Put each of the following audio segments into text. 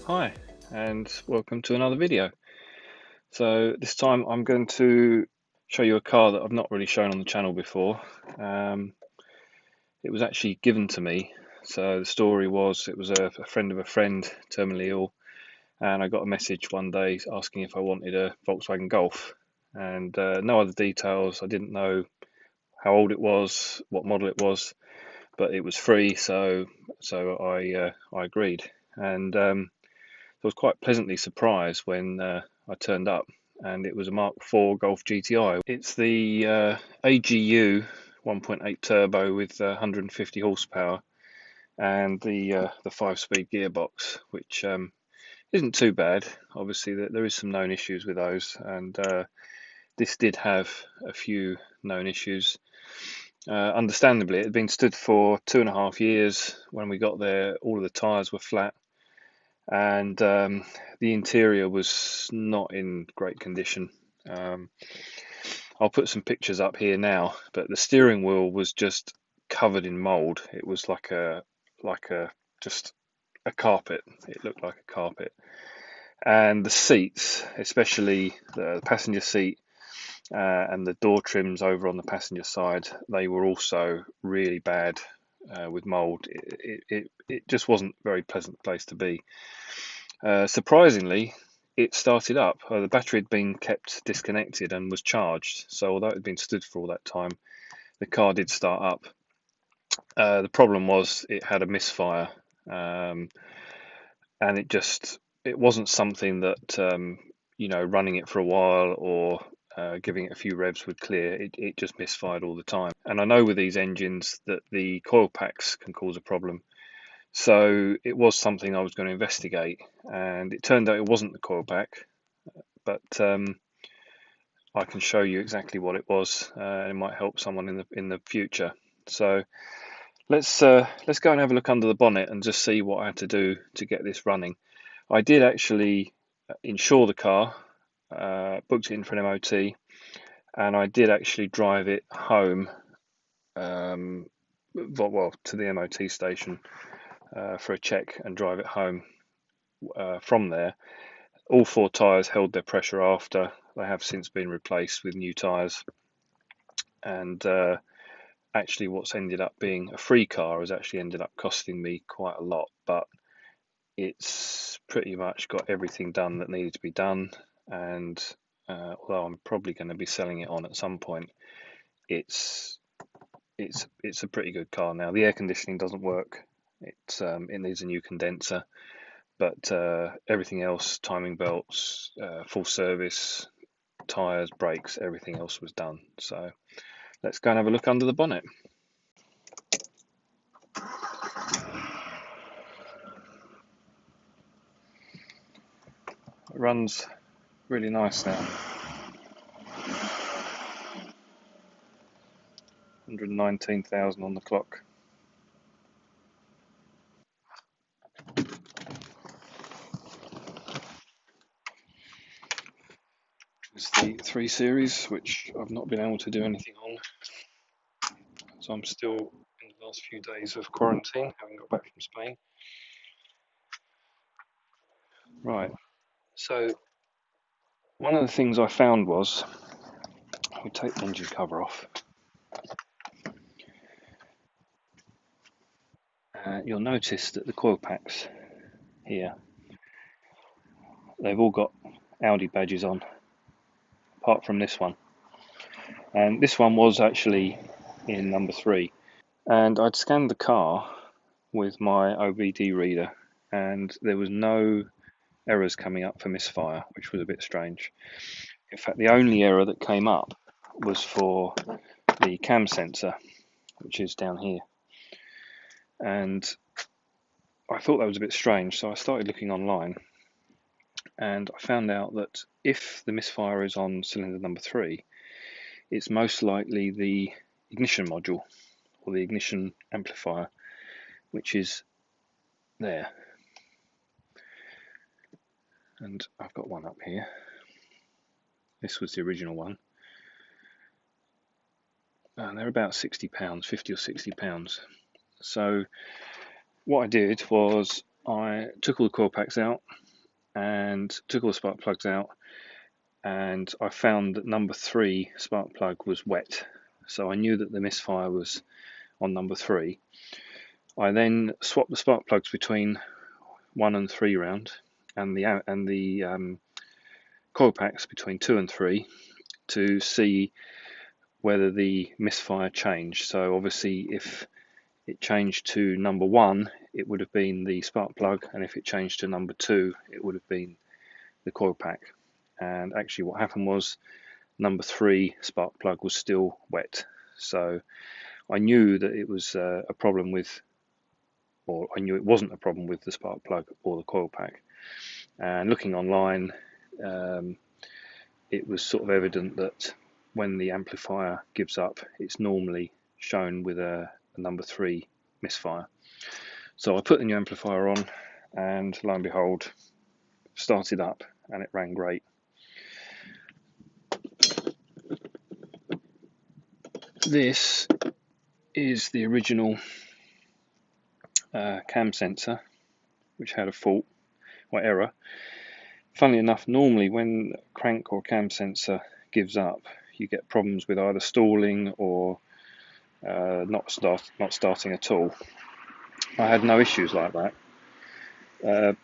Hi, and welcome to another video. So this time I'm going to show you a car that I've not really shown on the channel before. It was actually given to me. So the story was, it was a friend of a friend, terminally ill, and I got a message one day asking if I wanted a Volkswagen Golf, and no other details. I didn't know how old it was, what model it was, but it was free, so I agreed. And I was quite pleasantly surprised when I turned up, and it was a Mk4 Golf GTI. It's the AGU 1.8 turbo with 150 horsepower and the 5-speed gearbox, which isn't too bad. Obviously, there is some known issues with those, and this did have a few known issues. Understandably, it had been stood for 2.5 years. When we got there, all of the tyres were flat, and the interior was not in great condition. I'll put some pictures up here now, but the steering wheel was just covered in mould. It was like just a carpet. It looked like a carpet. And the seats, especially the passenger seat and the door trims over on the passenger side, they were also really bad with mould. It just wasn't a very pleasant place to be. Surprisingly, it started up. The battery had been kept disconnected and was charged. So although it had been stood for all that time, the car did start up. The problem was it had a misfire, and it wasn't something that running it for a while or giving it a few revs would clear. It just misfired all the time. And I know with these engines that the coil packs can cause a problem. So it was something I was going to investigate, and it turned out it wasn't the coil pack, but I can show you exactly what it was, and it might help someone in the future. So let's go and have a look under the bonnet and just see what I had to do to get this running. I did actually insure the car, booked it in for an MOT, and I did actually drive it home, to the MOT station for a check and drive it home from there. All 4 tyres held their pressure after. They have since been replaced with new tyres, and actually what's ended up being a free car has actually ended up costing me quite a lot, but it's pretty much got everything done that needed to be done. And although I'm probably going to be selling it on at some point, it's a pretty good car now. The air conditioning doesn't work. It needs a new condenser, but everything else, timing belts, full service, tyres, brakes, everything else was done. So let's go and have a look under the bonnet. It runs really nice now. 119,000 on the clock. It's the 3 Series, which I've not been able to do anything on. So I'm still in the last few days of quarantine, having got back from Spain. Right, so one of the things I found was, we take the engine cover off. You'll notice that the coil packs here, they've all got Audi badges on, apart from this one. And this one was actually in number 3. And I'd scanned the car with my OBD reader, and there was no errors coming up for misfire, which was a bit strange. In fact, the only error that came up was for the cam sensor, which is down here. And I thought that was a bit strange, so I started looking online, and I found out that if the misfire is on cylinder number 3, it's most likely the ignition module or the ignition amplifier, which is there. And I've got one up here. This was the original one, and they're about £60, 50 or £60. So what I did was I took all the coil packs out and took all the spark plugs out, and I found that number 3 spark plug was wet, so I knew that the misfire was on number 3. I then swapped the spark plugs between 1 and 3 round, and the coil packs between 2 and 3 to see whether the misfire changed. So obviously if it changed to number 1, it would have been the spark plug, and if it changed to number 2, it would have been the coil pack. And actually what happened was number 3 spark plug was still wet, so I knew that it was a problem with, or I knew it wasn't a problem with the spark plug or the coil pack. And looking online, it was sort of evident that when the amplifier gives up, it's normally shown with a number 3 misfire. So I put the new amplifier on, and lo and behold, started up and it ran great. This is the original cam sensor, which had a fault or error. Funnily enough, normally when crank or cam sensor gives up, you get problems with either stalling or not starting at all. I had no issues like that,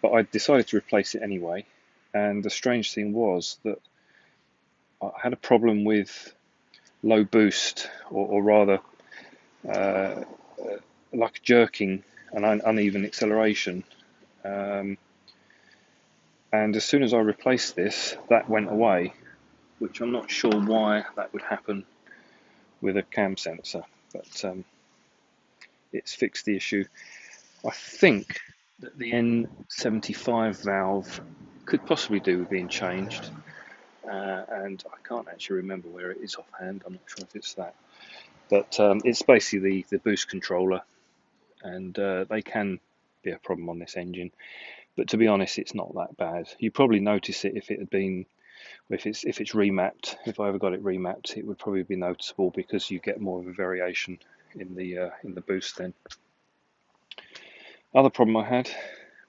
but I decided to replace it anyway. And the strange thing was that I had a problem with low boost, or rather like jerking and uneven acceleration. And as soon as I replaced this, that went away, which I'm not sure why that would happen with a cam sensor, but it's fixed the issue. I think that the N75 valve could possibly do with being changed, and I can't actually remember where it is offhand. I'm not sure if it's that, but it's basically the boost controller, and they can be a problem on this engine. But to be honest, it's not that bad. You probably notice it if it had been, if it's remapped. If I ever got it remapped, it would probably be noticeable because you get more of a variation in the boost then. Other problem I had,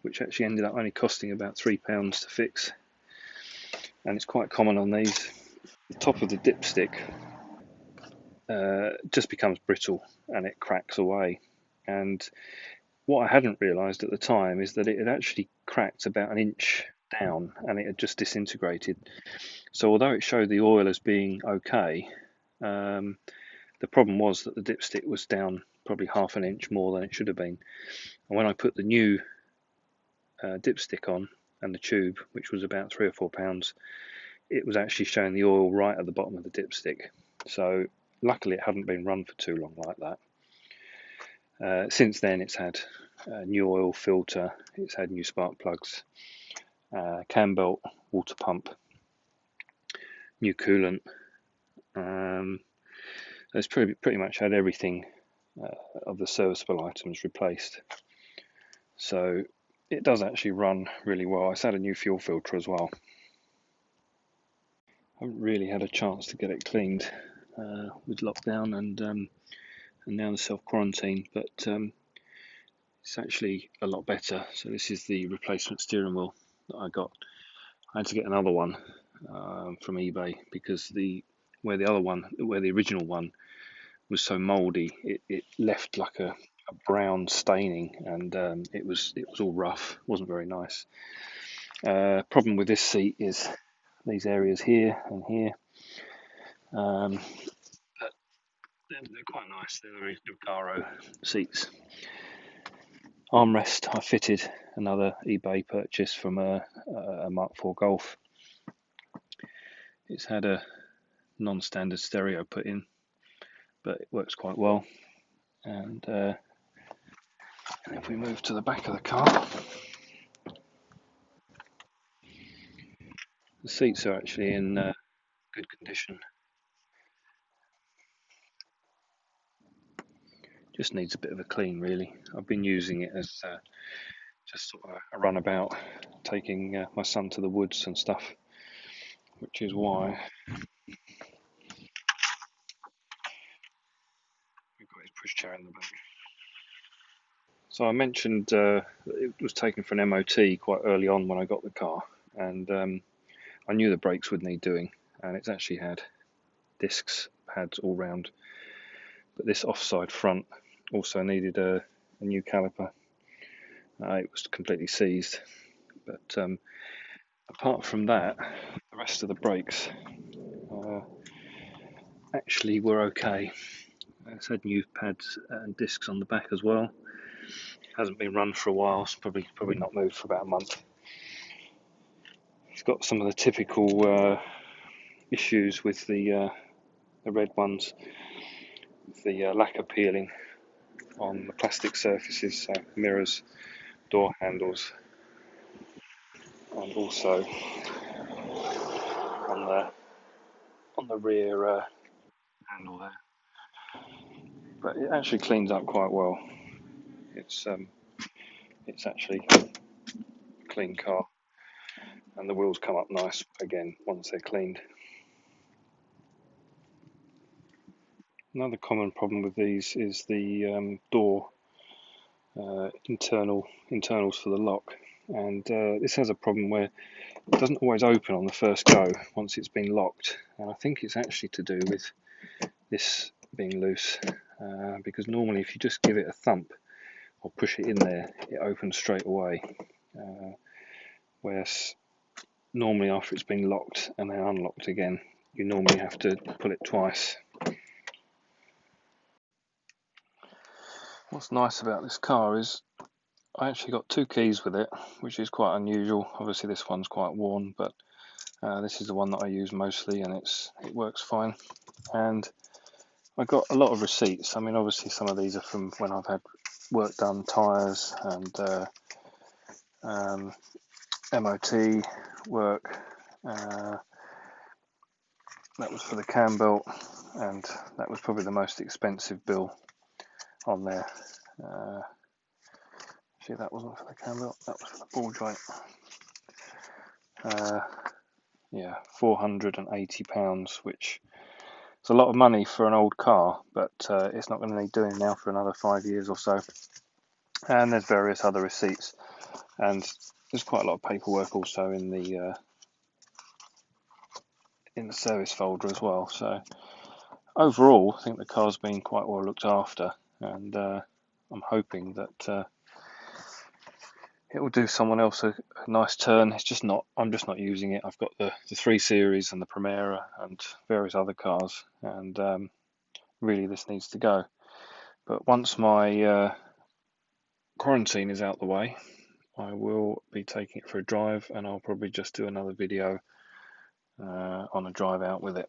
which actually ended up only costing about £3 to fix, and it's quite common on these, the top of the dipstick just becomes brittle and it cracks away. And what I hadn't realised at the time is that it had actually cracked about an inch down and it had just disintegrated. So although it showed the oil as being okay, the problem was that the dipstick was down probably half an inch more than it should have been. And when I put the new dipstick on and the tube, which was about £3 or £4, it was actually showing the oil right at the bottom of the dipstick. So luckily it hadn't been run for too long like that. Since then it's had a new oil filter, it's had new spark plugs, cam belt, water pump, new coolant. It's pretty much had everything of the serviceable items replaced. So it does actually run really well. It's had a new fuel filter as well. I haven't really had a chance to get it cleaned with lockdown and now the self-quarantine, but it's actually a lot better. So this is the replacement steering wheel that I got. I had to get another one from eBay because where the original one was so mouldy, it left like a brown staining, and it was all rough. It wasn't very nice. Problem with this seat is these areas here and here. But they're quite nice. They're Recaro seats. Armrest I fitted, another eBay purchase from a Mk4 Golf. It's had a non-standard stereo put in, but it works quite well. And if we move to the back of the car, the seats are actually in good condition. Just needs a bit of a clean, really. I've been using it as just sort of a runabout, taking my son to the woods and stuff, which is why we've got his pushchair in the back. So I mentioned it was taken for an MOT quite early on when I got the car, and I knew the brakes would need doing, and it's actually had discs, pads all round, but this offside front also needed a new caliper. It was completely seized, but apart from that, the rest of the brakes actually were okay. It's had new pads and discs on the back as well. Hasn't been run for a while. It's probably not moved for about a month. It's got some of the typical issues with the red ones, the lacquer peeling on the plastic surfaces, so mirrors, door handles, and also on the rear handle there. But it actually cleans up quite well. It's actually a clean car, and the wheels come up nice again once they're cleaned. Another common problem with these is the door internals for the lock, and this has a problem where it doesn't always open on the first go once it's been locked, and I think it's actually to do with this being loose, because normally if you just give it a thump or push it in there, it opens straight away, whereas normally after it's been locked and then unlocked again, you normally have to pull it twice. What's nice about this car is I actually got two keys with it, which is quite unusual. Obviously this one's quite worn, but this is the one that I use mostly, and it works fine. And I got a lot of receipts. I mean, obviously some of these are from when I've had work done, tyres and MOT work. That was for the cam belt, and that was probably the most expensive bill on there. Actually, that wasn't for the cam belt, that was for the ball joint. Yeah, £480, which is a lot of money for an old car, but it's not going to need doing now for another 5 years or so. And there's various other receipts, and there's quite a lot of paperwork also in the service folder as well. So overall, I think the car's been quite well looked after, and I'm hoping that it will do someone else a nice turn. It's just not. I'm just not using it. I've got the 3 Series and the Primera and various other cars, and really this needs to go. But once my quarantine is out the way, I will be taking it for a drive, and I'll probably just do another video on a drive out with it.